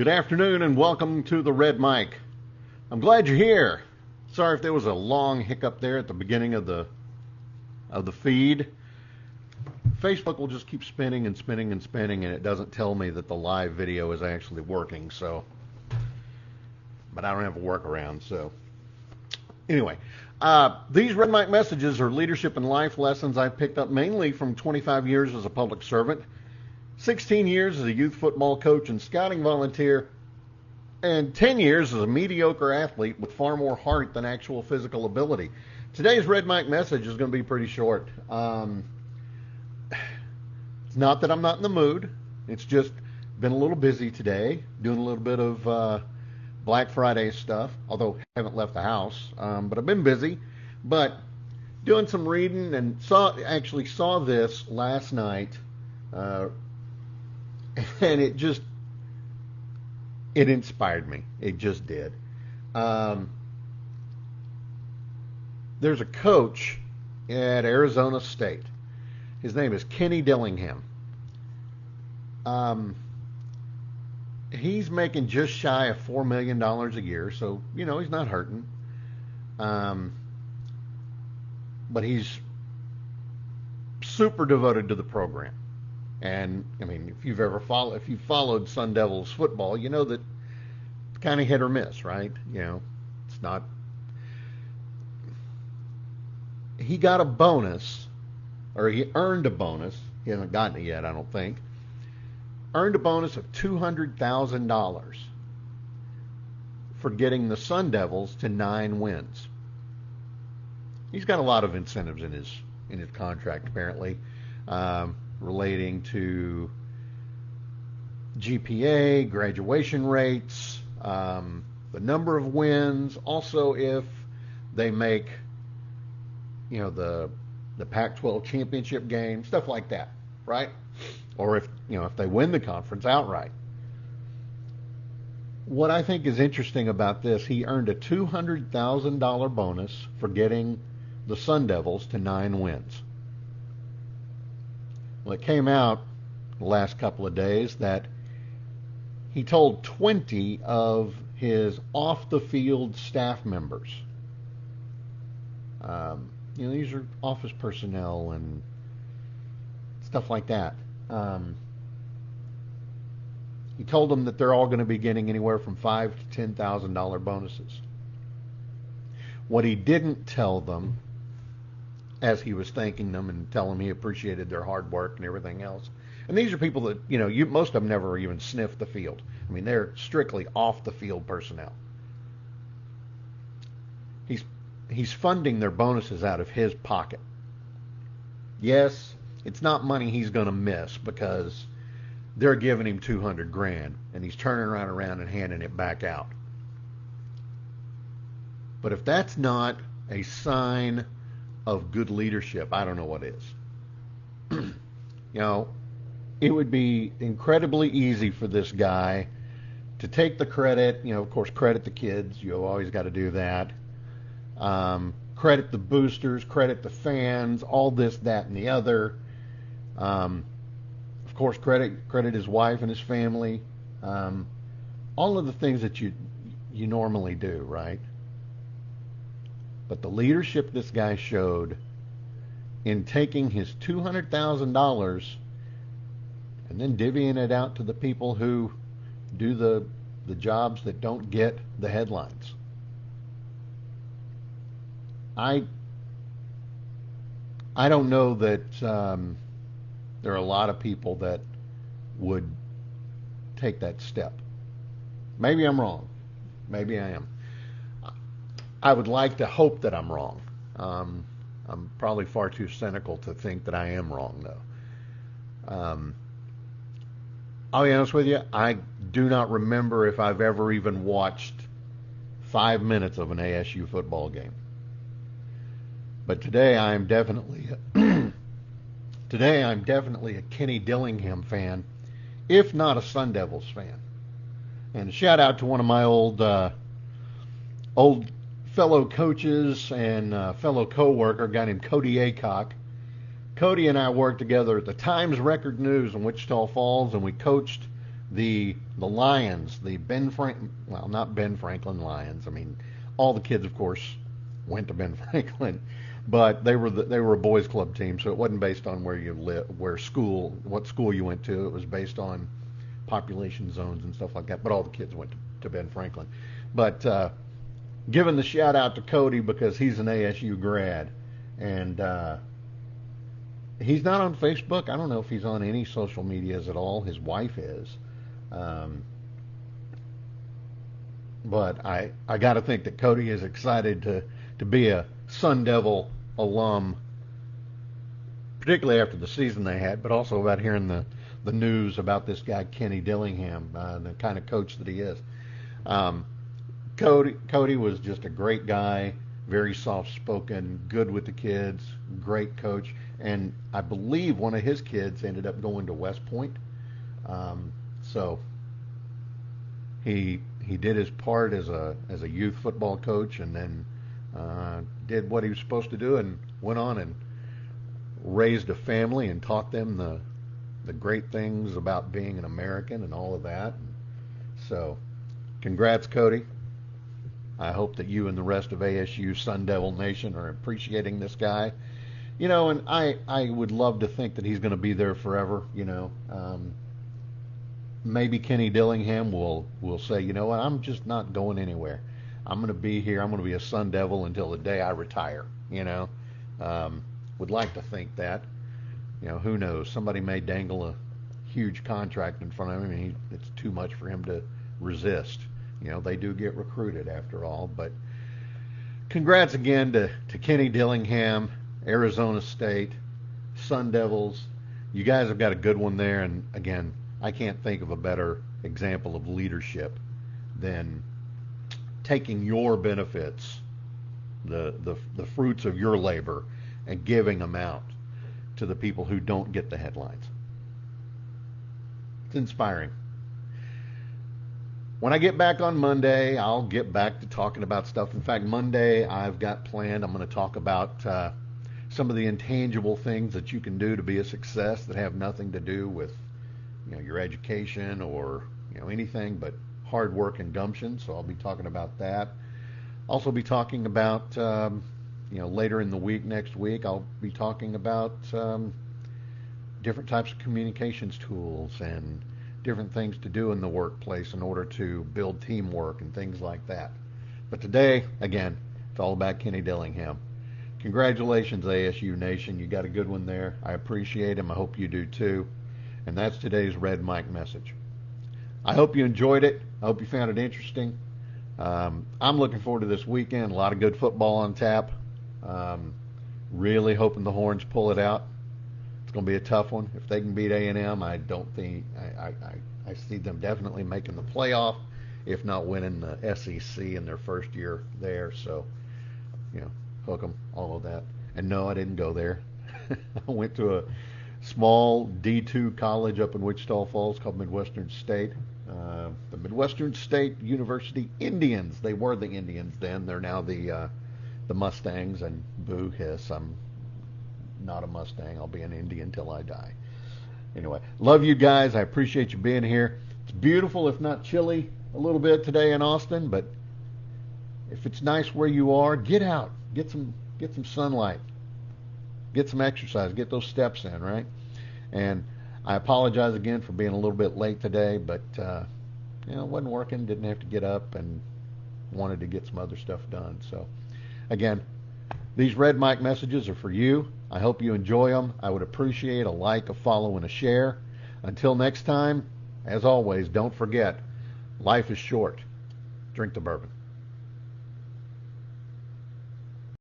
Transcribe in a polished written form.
Good afternoon and welcome to the Red Mic. I'm glad you're here. Sorry if there was a long hiccup there at the beginning of the feed. Facebook will just keep spinning and spinning and spinning, and it doesn't tell me that the live video is actually working. But I don't have a workaround. So anyway, these Red Mic messages are leadership and life lessons I picked up mainly from 25 years as a public servant, 16 years as a youth football coach and scouting volunteer, and 10 years as a mediocre athlete with far more heart than actual physical ability. Today's Red Mic message is going to be pretty short. It's not that I'm not in the mood. It's just been a little busy today, doing a little bit of Black Friday stuff, although I haven't left the house. But I've been busy. But doing some reading and actually saw this last night. And it inspired me. It just did. There's a coach at Arizona State. His name is Kenny Dillingham. He's making just shy of $4 million a year, so, he's not hurting. But he's super devoted to the program. And if you've followed Sun Devils football, you know that it's kind of hit or miss, right? It's not. He got a bonus, or he earned a bonus. He hasn't gotten it yet, I don't think. Earned a bonus of $200,000 for getting the Sun Devils to 9 wins. He's got a lot of incentives in his contract, apparently. Relating to GPA, graduation rates, the number of wins. Also, if they make, the Pac-12 championship game, stuff like that, right? Or if they win the conference outright. What I think is interesting about this, he earned a $200,000 bonus for getting the Sun Devils to 9 wins. Well, it came out the last couple of days that he told 20 of his off-the-field staff members, these are office personnel and stuff like that. He told them that they're all going to be getting anywhere from $5,000 to $10,000 bonuses. What he didn't tell them, as he was thanking them and telling them he appreciated their hard work and everything else. And these are people that, most of them never even sniffed the field. They're strictly off the field personnel. He's funding their bonuses out of his pocket. Yes, it's not money he's going to miss because they're giving him $200,000 and he's turning around and handing it back out. But if that's not a sign of good leadership, I don't know what is. It would be incredibly easy for this guy to take the credit, of course, credit the kids. You always got to do that. Credit the boosters, credit the fans, all this, that, and the other. Of course, credit his wife and his family. All of the things that you normally do, right? But the leadership this guy showed in taking his $200,000 and then divvying it out to the people who do the jobs that don't get the headlines. I don't know that there are a lot of people that would take that step. Maybe I'm wrong. Maybe I am. I would like to hope that I'm wrong. I'm probably far too cynical to think that I am wrong, though. I'll be honest with you, I do not remember if I've ever even watched 5 minutes of an ASU football game. But today I'm definitely a Kenny Dillingham fan, if not a Sun Devils fan. And a shout out to one of my old fellow coaches and fellow co-worker, a guy named Cody Aycock. Cody and I worked together at the Times Record News in Wichita Falls, and we coached the Lions, the well, not Ben Franklin Lions. I mean, all the kids, of course, went to Ben Franklin, but they were a boys club team, so it wasn't based on where you live, what school you went to. It was based on population zones and stuff like that. But all the kids went to Ben Franklin. But giving the shout out to Cody because he's an ASU grad, and he's not on Facebook. I don't know if he's on any social medias at all. His wife is. But I got to think that Cody is excited to be a Sun Devil alum, particularly after the season they had, but also about hearing the news about this guy Kenny Dillingham, the kind of coach that he is. Cody was just a great guy, very soft-spoken, good with the kids, great coach, and I believe one of his kids ended up going to West Point. So he did his part as a youth football coach, and then did what he was supposed to do, and went on and raised a family and taught them the great things about being an American and all of that. So, congrats, Cody. I hope that you and the rest of ASU Sun Devil Nation are appreciating this guy. You know, and I would love to think that he's going to be there forever, you know. Maybe Kenny Dillingham will say, you know what, I'm just not going anywhere. I'm going to be here. I'm going to be a Sun Devil until the day I retire, you know. Would like to think that. You know, who knows? Somebody may dangle a huge contract in front of him, and it's too much for him to resist. You know, they do get recruited after all. But congrats again to Kenny Dillingham, Arizona State, Sun Devils. You guys have got a good one there, and again, I can't think of a better example of leadership than taking your benefits, the fruits of your labor, and giving them out to the people who don't get the headlines. It's inspiring. When I get back on Monday, I'll get back to talking about stuff. In fact, Monday I've got planned, I'm going to talk about some of the intangible things that you can do to be a success that have nothing to do with, you know, your education or, you know, anything but hard work and gumption. So I'll be talking about that. Also be talking about, you know, later in the week, next week, I'll be talking about different types of communications tools and different things to do in the workplace in order to build teamwork and things like that. But today, again, it's all about Kenny Dillingham. Congratulations, ASU Nation. You got a good one there. I appreciate him. I hope you do too. And that's today's Red Mike message. I hope you enjoyed it. I hope you found it interesting. I'm looking forward to this weekend. A lot of good football on tap. Really hoping the Horns pull it out. It's going to be a tough one. If they can beat A&M, I don't think I see them definitely making the playoff, if not winning the SEC in their first year there. So, you know, hook them, all of that. And no, I didn't go there. I went to a small D2 college up in Wichita Falls called Midwestern State. The Midwestern State University Indians. They were the Indians then. They're now the Mustangs, and boo hiss, I'm not a Mustang. I'll be an Indian till I die. Anyway, love you guys. I appreciate you being here. It's beautiful, if not chilly, a little bit today in Austin, but if it's nice where you are, get out. Get some sunlight. Get some exercise. Get those steps in, right? And I apologize again for being a little bit late today, but you know, it wasn't working. Didn't have to get up and wanted to get some other stuff done. So, again, these Red Mike messages are for you. I hope you enjoy them. I would appreciate a like, a follow, and a share. Until next time, as always, don't forget, life is short. Drink the bourbon.